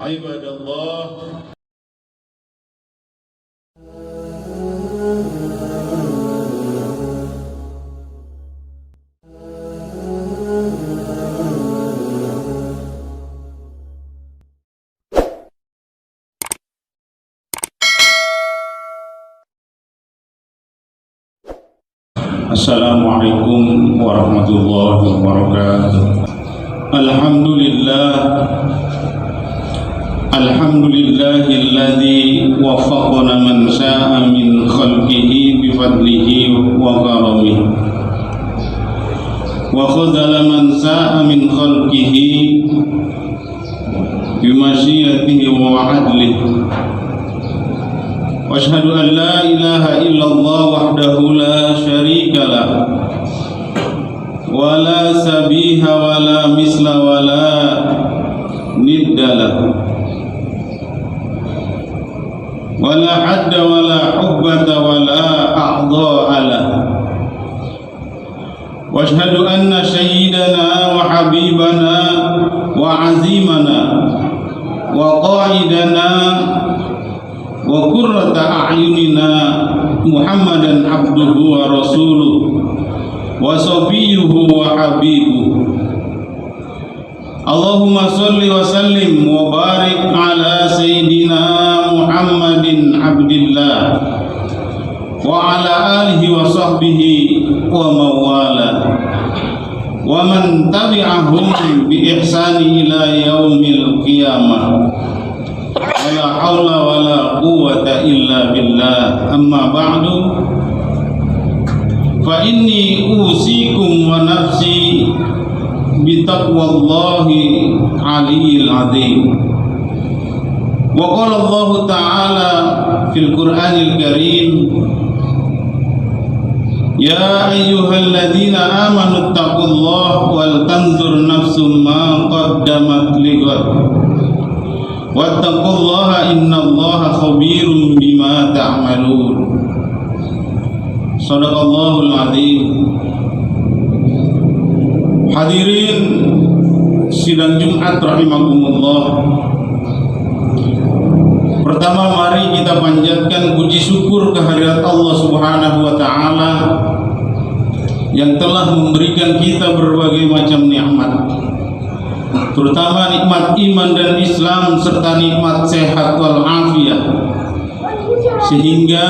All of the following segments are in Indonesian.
Ibadallah. Assalamualaikum warahmatullahi wabarakatuh. Alhamdulillahilladzi waffaqana man syaa min khalqihi bifadlihi wa karamihi wa khadzala man syaa min khalqihi bimasyiatihi wa adlihi. Wa asyhadu an la ilaha illallah wahdahu la syarika lah wa la sabiha wa la misla wa la niddalah wa la hadda wa la hubbata wa la a'dha'ala. Wa asyhadu anna sayyidana wa habibana wa azimana wa qaidana wa qurrata a'yunina Muhammadan abduhu wa rasuluh wa safiyuhu wa habibuhu. Allahumma salli wa sallim wa barik ala sayyidina Muhammadin abdillah wa ala alihi wa sahbihi wa mawala wa man tabi'ahum bi ihsani ila yaumil qiyamah. Wala haula wala quwwata illa billah. Amma ba'du, fa inni usikum wa nafsi bitaqwallahi aliyil azim. Wa qala Allah ta'ala fil Qur'anil Karim, ya ayyuhalladzina amanu taqullaha wal tanzur nafsum ma qaddamat lighad wattaqullaha innallaha khabirum bima ta'malun. Shadaqallahul azim. Hadirin sidang Jumat rahimakumullah. Pertama, mari kita panjatkan puji syukur kehadirat Allah Subhanahu wa taala yang telah memberikan kita berbagai macam nikmat, terutama nikmat iman dan Islam serta nikmat sehat wal afiyah, sehingga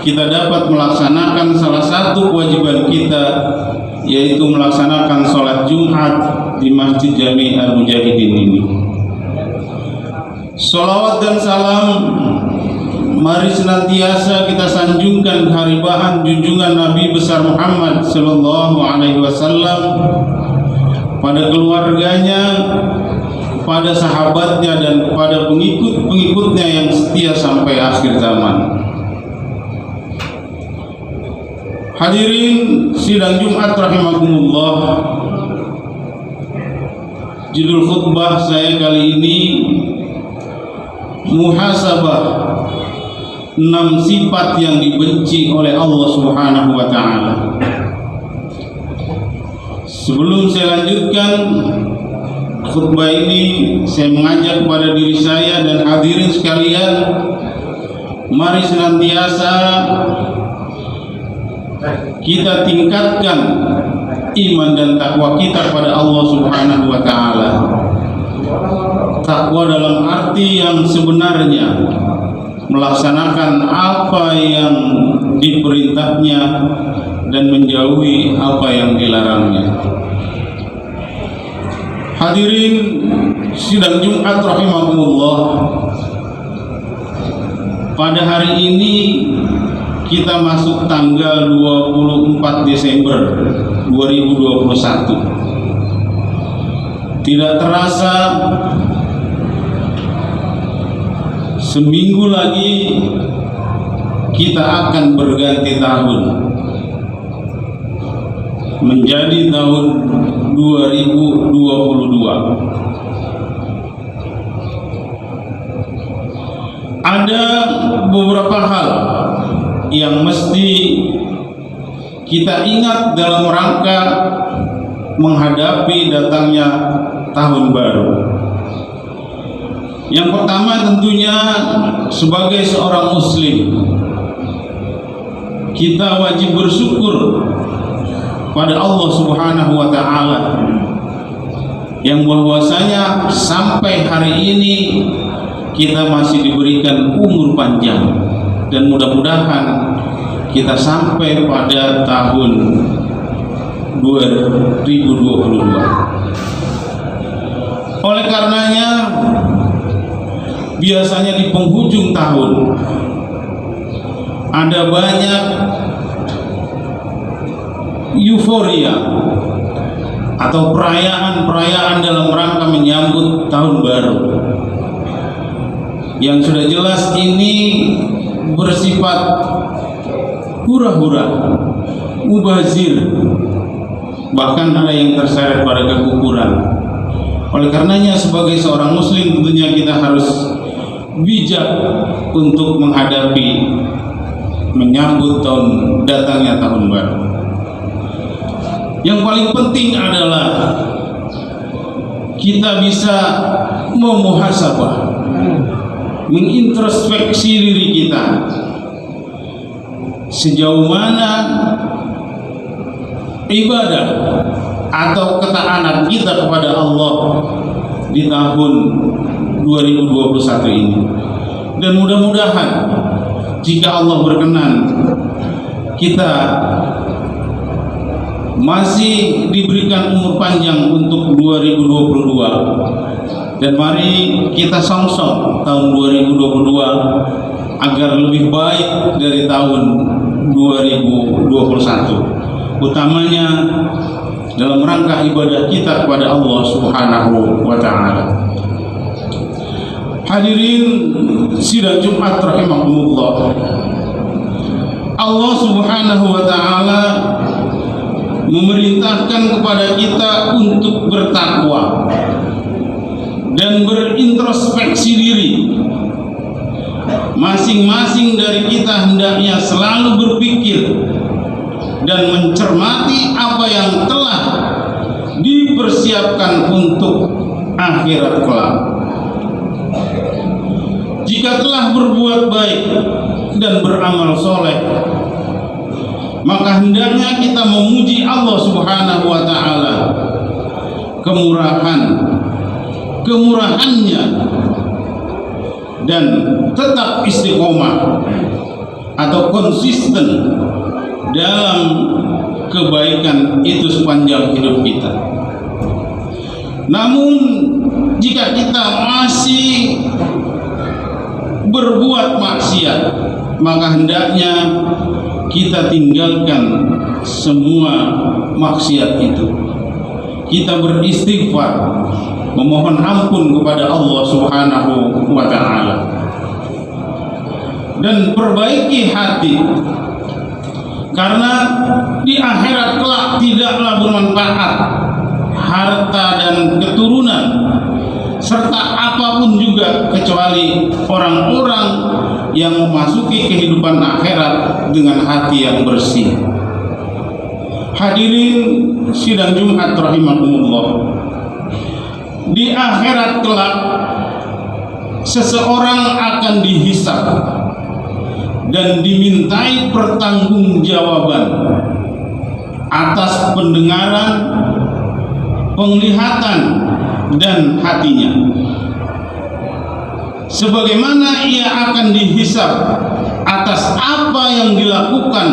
kita dapat melaksanakan salah satu kewajiban kita, yaitu melaksanakan sholat Jumat di Masjid Jami' Al-Mujahidin ini. Sholawat dan salam mari senantiasa kita sanjungkan keharibahan junjungan Nabi besar Muhammad sallallahu alaihi wasallam pada keluarganya, pada sahabatnya, dan pada pengikut-pengikutnya yang setia sampai akhir zaman. Hadirin sidang Jumat rahimakumullah. Judul khutbah saya kali ini muhasabah, 6 sifat yang dibenci oleh Allah Subhanahu wa taala. Sebelum saya lanjutkan khutbah ini, saya mengajak kepada diri saya dan hadirin sekalian, mari senantiasa kita tingkatkan iman dan takwa kita pada Allah Subhanahu wa taala. Takwa dalam arti yang sebenarnya, melaksanakan apa yang diperintahnya dan menjauhi apa yang dilarangnya. Hadirin sidang Jumat rahimakumullah. Pada hari ini kita masuk tanggal 24 Desember 2021. Tidak terasa seminggu lagi kita akan berganti tahun menjadi tahun 2022. Ada beberapa hal yang mesti kita ingat dalam rangka menghadapi datangnya tahun baru. Yang pertama tentunya sebagai seorang muslim, kita wajib bersyukur pada Allah Subhanahu wa taala yang bahwasanya sampai hari ini kita masih diberikan umur panjang, dan mudah-mudahan kita sampai pada tahun 2022. Oleh karenanya biasanya di penghujung tahun ada banyak euforia atau perayaan-perayaan dalam rangka menyambut tahun baru, yang sudah jelas ini bersifat hura-hura, mubazir, bahkan ada yang terseret pada kekufuran. Oleh karenanya sebagai seorang muslim tentunya kita harus bijak untuk menghadapi menyambut datangnya tahun baru. Yang paling penting adalah kita bisa memuhasabah, mengintrospeksi diri kita, sejauh mana ibadah atau ketaatan kita kepada Allah di tahun 2021 ini. Dan mudah-mudahan jika Allah berkenan kita masih diberikan umur panjang untuk 2022, dan mari kita songsong tahun 2022 agar lebih baik dari tahun 2021, utamanya dalam rangka ibadah kita kepada Allah Subhanahu wa taala. Hadirin sidang Jumat rahimakumullah, Allah Subhanahu wa taala memerintahkan kepada kita untuk bertakwa dan berintrospeksi diri. Masing-masing dari kita hendaknya selalu berpikir dan mencermati apa yang telah dipersiapkan untuk akhirat kelak. Jika telah berbuat baik dan beramal soleh, maka hendaknya kita memuji Allah Subhanahu wa taala, kemurahannya, dan tetap istiqomah atau konsisten dalam kebaikan itu sepanjang hidup kita. Namun jika kita masih berbuat maksiat, maka hendaknya kita tinggalkan semua maksiat itu. Kita beristighfar, memohon ampun kepada Allah Subhanahu wa taala, dan perbaiki hati, karena di akhirat kelak tidaklah bermanfaat harta dan keturunan serta apapun juga kecuali orang-orang yang memasuki kehidupan akhirat dengan hati yang bersih. Hadirin sidang Jumat rahimakumullah, di akhirat kelak seseorang akan dihisab dan dimintai pertanggungjawaban atas pendengaran, penglihatan, dan hatinya. Sebagaimana ia akan dihisab atas apa yang dilakukan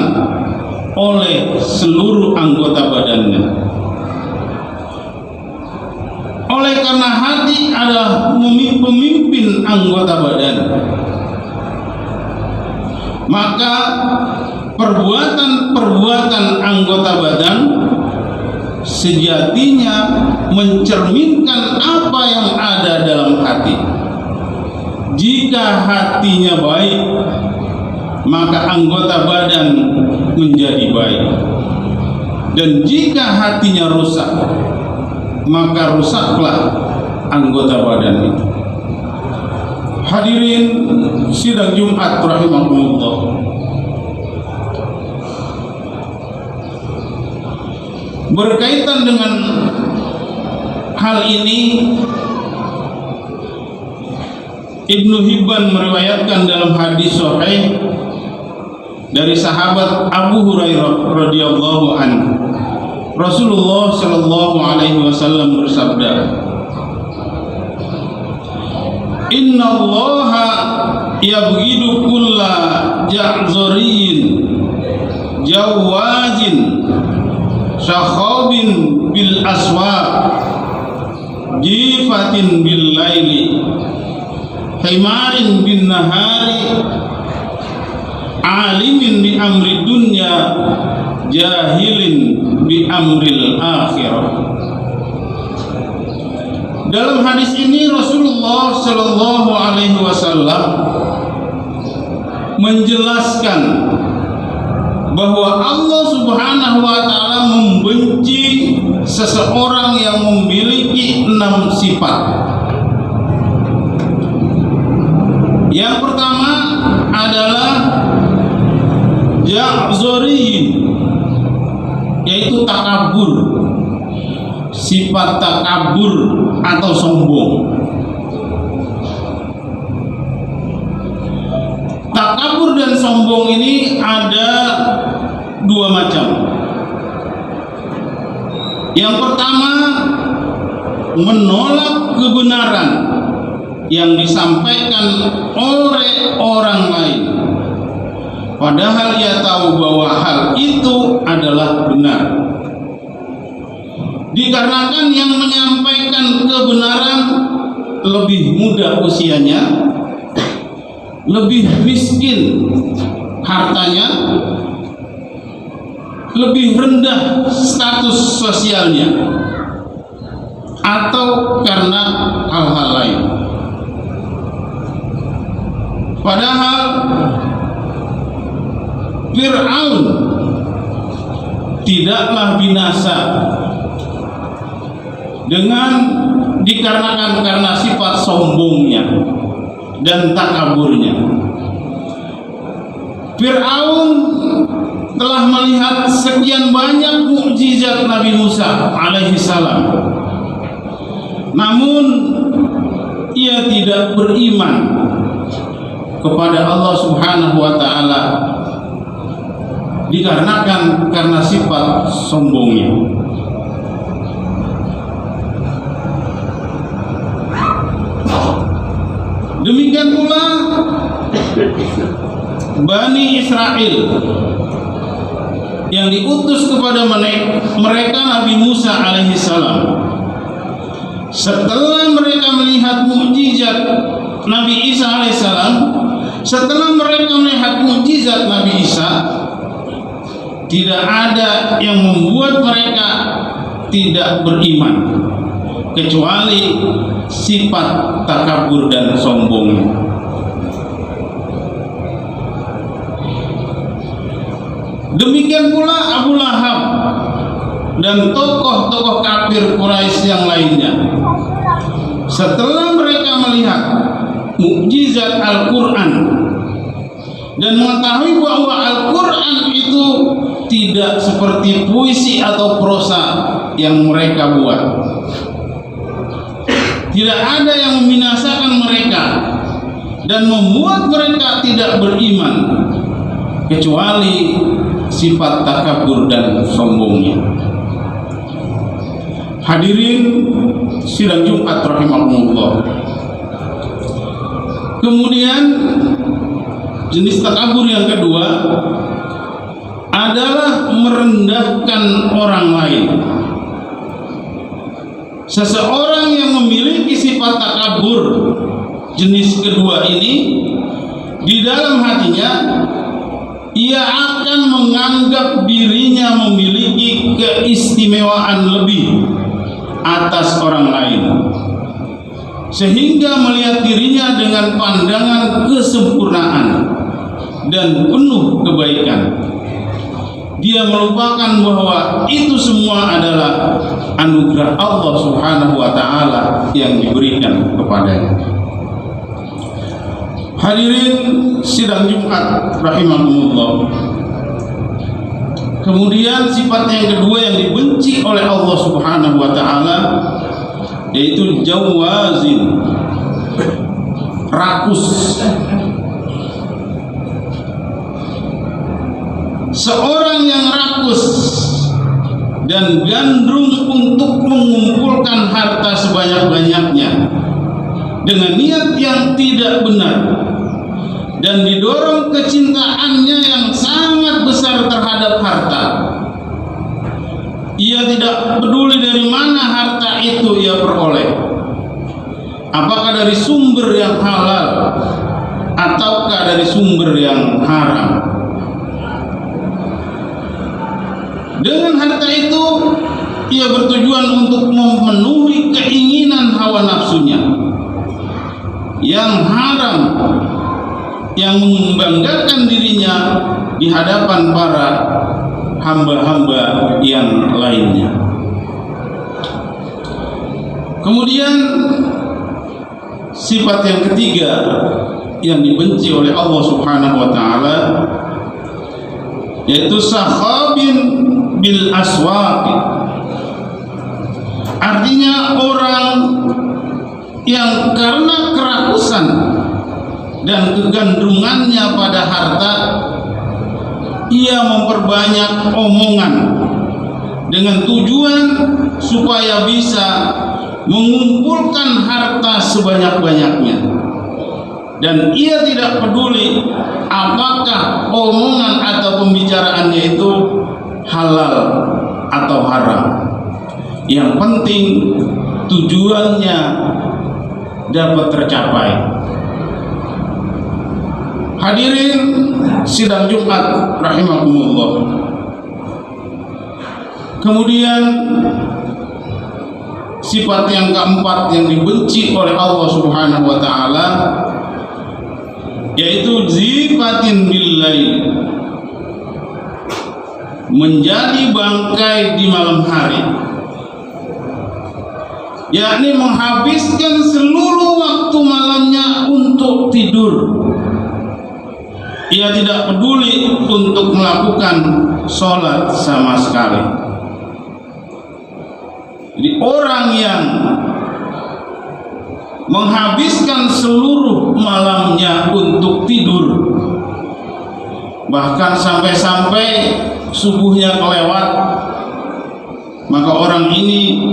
oleh seluruh anggota badannya. Oleh karena hati adalah pemimpin anggota badan, maka perbuatan-perbuatan anggota badan sejatinya mencerminkan apa yang ada dalam hati. Jika hatinya baik, maka anggota badan menjadi baik, dan jika hatinya rusak, maka rusaklah anggota badan itu. Hadirin sidang Jumat rahimakumullah, berkaitan dengan hal ini Ibnu Hibban meriwayatkan dalam hadis sahih dari sahabat Abu Hurairah radhiyallahu anhu, Rasulullah sallallahu alaihi wasallam bersabda, "Inna Allaha yabghidu kulla ja'zariyin jawazin syakhabin bil aswaq jifatin bil laili himarin bin nahari alimin bi amri dunya jahilin bi amril akhirah." Dalam hadis ini Rasulullah sallallahu alaihi wasallam menjelaskan bahwa Allah Subhanahu wa taala membenci seseorang yang memiliki 6 sifat. Yang pertama adalah ja'zariyin, yaitu takabur, sifat takabur atau sombong. Takabur dan sombong ini ada 2 macam. Yang pertama, menolak kebenaran yang disampaikan oleh orang lain, padahal ia tahu bahwa hal itu adalah benar. Dikarenakan yang menyampaikan kebenaran lebih muda usianya, lebih miskin hartanya, lebih rendah status sosialnya, atau karena hal-hal lain. Padahal Fir'aun tidaklah binasa dikarenakan karena sifat sombongnya dan takaburnya. Fir'aun telah melihat sekian banyak mukjizat Nabi Musa alaihi salam, namun ia tidak beriman kepada Allah Subhanahu wa taala dikarenakan karena sifat sombongnya. Demikian pula Bani Israel yang diutus kepada mereka Nabi Musa alaihi salam. Setelah mereka melihat mukjizat Nabi Isa alaihi salam, setelah mereka melihat mukjizat Nabi Isa, tidak ada yang membuat mereka tidak beriman kecuali sifat takabur dan sombong. Demikian pula Abu Lahab dan tokoh-tokoh kafir Quraisy yang lainnya. Setelah mereka melihat mukjizat Al-Quran dan mengetahui bahwa Al-Quran itu tidak seperti puisi atau prosa yang mereka buat, tidak ada yang membinasakan mereka dan membuat mereka tidak beriman kecuali sifat takabur dan sombongnya. Hadirin sidang Jumat rahimahumullah. Kemudian jenis takabur yang kedua adalah merendahkan orang lain. Seseorang yang memiliki sifat takabur jenis kedua ini, di dalam hatinya ia akan menganggap dirinya memiliki keistimewaan lebih atas orang lain, sehingga melihat dirinya dengan pandangan kesempurnaan dan penuh kebaikan. Dia melupakan bahwa itu semua adalah anugerah Allah Subhanahu wa taala yang diberikan kepadanya. Hadirin sidang Jumat rahimahumullah. Kemudian sifat yang kedua yang dibenci oleh Allah Subhanahu wa taala yaitu jawazin, rakus. Seorang yang rakus dan gandrung untuk mengumpulkan harta sebanyak-banyaknya dengan niat yang tidak benar dan didorong kecintaannya yang sangat besar terhadap harta. Ia tidak peduli dari mana harta itu ia peroleh, apakah dari sumber yang halal ataukah dari sumber yang haram. Dengan harta itu ia bertujuan untuk memenuhi keinginan hawa nafsunya yang haram, yang membanggakan dirinya di hadapan para hamba-hamba yang lainnya. Kemudian sifat yang ketiga yang dibenci oleh Allah Subhanahu wa taala yaitu sakhabin bil aswaq. Artinya orang yang karena kerakusan dan kegandrungannya pada harta, ia memperbanyak omongan dengan tujuan supaya bisa mengumpulkan harta sebanyak-banyaknya, dan ia tidak peduli apakah omongan atau pembicaraannya itu halal atau haram. Yang penting tujuannya dapat tercapai. Hadirin sidang Jumat rahimakumullah. Kemudian sifat yang keempat yang dibenci oleh Allah Subhanahu wa taala yaitu zifatin billail, menjadi bangkai di malam hari, yakni menghabiskan seluruh waktu malamnya untuk tidur. Ia tidak peduli untuk melakukan sholat sama sekali. Jadi orang yang menghabiskan seluruh malamnya untuk tidur, bahkan sampai-sampai subuhnya kelewat, maka orang ini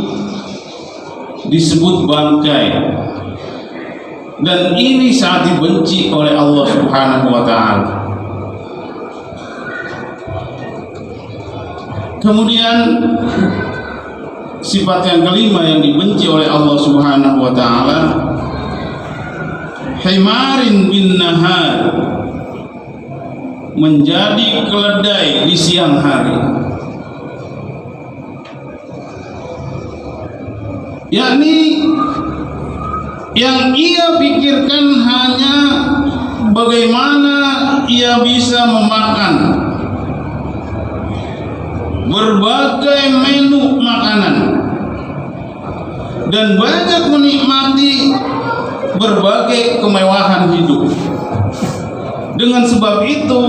disebut bangkai, dan ini sangat dibenci oleh Allah Subhanahu wa taala. Kemudian sifat yang kelima yang dibenci oleh Allah Subhanahu wa taala, himarin bin nahar, menjadi keledai di siang hari, yakni yang ia pikirkan hanya bagaimana ia bisa memakan berbagai menu makanan dan banyak menikmati berbagai kemewahan hidup. Dengan sebab itu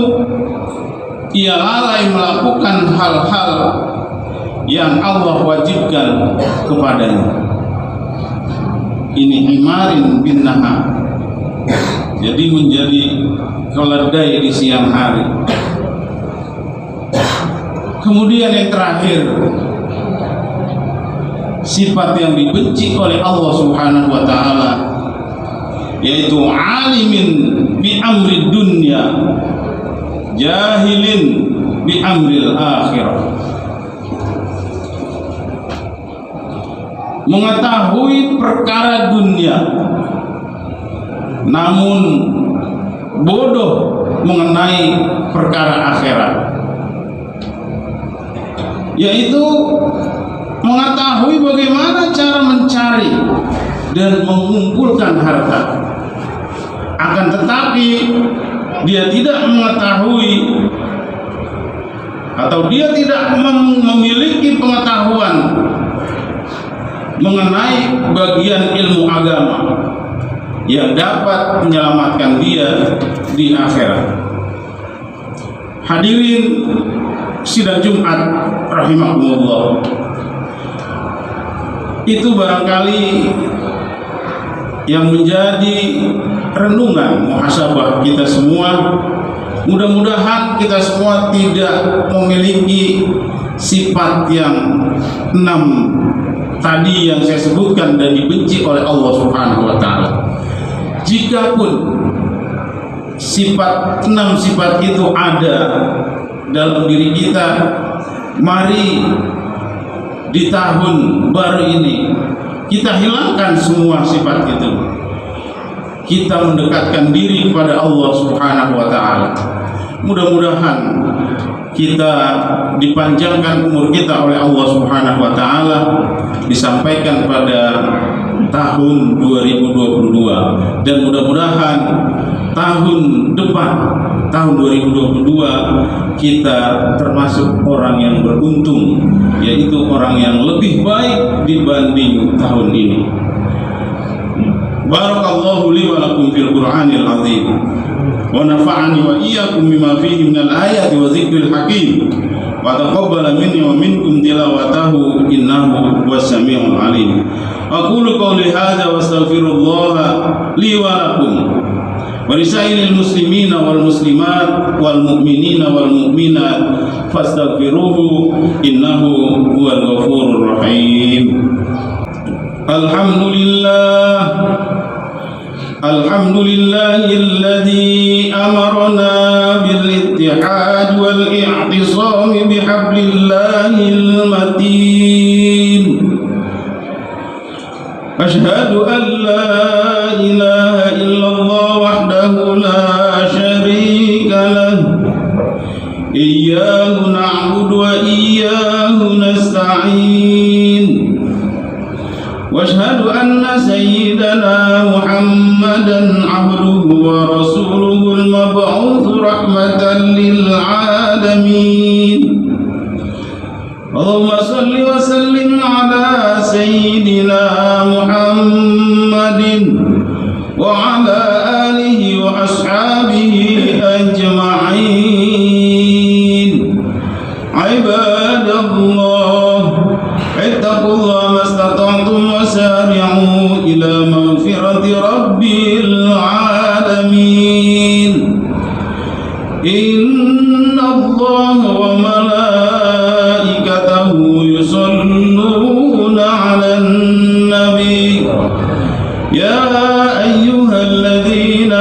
ia lalai melakukan hal-hal yang Allah wajibkan kepadanya. Ini himarin bin nahar, jadi menjadi keledai di siang hari. Kemudian yang terakhir, sifat yang dibenci oleh Allah Subhanahu wa taala yaitu alimin bi amri dunya, jahilin bi amril akhirah. Mengetahui perkara dunia namun bodoh mengenai perkara akhirat, yaitu mengetahui bagaimana cara mencari dan mengumpulkan harta, akan tetapi dia tidak mengetahui atau dia tidak memiliki pengetahuan mengenai bagian ilmu agama yang dapat menyelamatkan dia di akhirat. Hadirin sidang Jumat rahimakumullah, itu barangkali yang menjadi renungan muhasabah kita semua. Mudah-mudahan kita semua tidak memiliki sifat yang 6 tadi yang saya sebutkan dan dibenci oleh Allah Subhanahu wa taala. Jikapun sifat 6 sifat itu ada dalam diri kita, mari di tahun baru ini kita hilangkan semua sifat itu. Kita mendekatkan diri kepada Allah Subhanahu wa taala. Mudah-mudahan kita dipanjangkan umur kita oleh Allah Subhanahu wa taala, disampaikan pada tahun 2022, dan mudah-mudahan tahun depan, tahun 2022, kita termasuk orang yang beruntung, yaitu orang yang lebih baik dibanding tahun ini. Barakallahu li wa lakum fil Qur'anil azim wa nafa'ani wa iyyakum bima fihi minal ayati wa dzikril hakim wa taqabbala minni wa minkum tilawatahu innahu huwas samiul alim. Aqulu qawli hadza wa astaghfirullaha li wa lakum wa lisairil muslimina wal muslimat wal mu'minina wal mu'minat fastaghfiruhu innahu huwal ghafurur rahim. Alhamdulillahilladzi amarna bil ittihad wal i'tisam bihablillahil matin. Ashhadu an la ilaha illallah wahdahu la syarika lah. Iyyahu na'budu wa iyyahu nasta'in. واشهد أن سيدنا محمدا عبده ورسوله المبعوث رحمة للعالمين. اللهم صل وسلم على سيدنا محمد وعلى آله وأصحابه أجمعين. عباد الله اتقوا الله ما استطعتم وسارعوا إلى مغفرة رب العالمين. إن الله وملائكته يصلون على النبي يا أيها الذين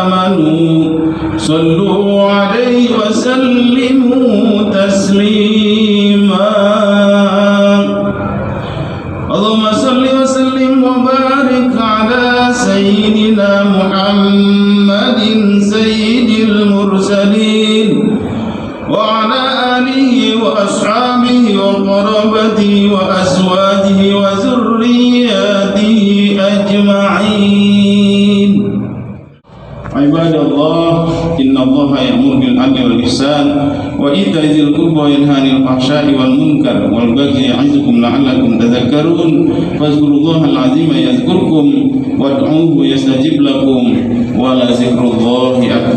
آمنوا صلوا عليه وسلموا تسليما. اللهم صل وسلم وبارك على سيدنا محمد سيد المرسلين وعلى آله وأصحابه وقرابته وأزواجه وذرياته أجمعين. عباد الله إن الله يأمر بالعدل والإحسان وإيتاء ذي القربى وينهى عن الفحشاء والمنكر والبغي يعظكم لعلكم تذكرون. فاذكروا الله العظيم يذكركم وادعوه يستجب لكم ولذكر الله أكبر.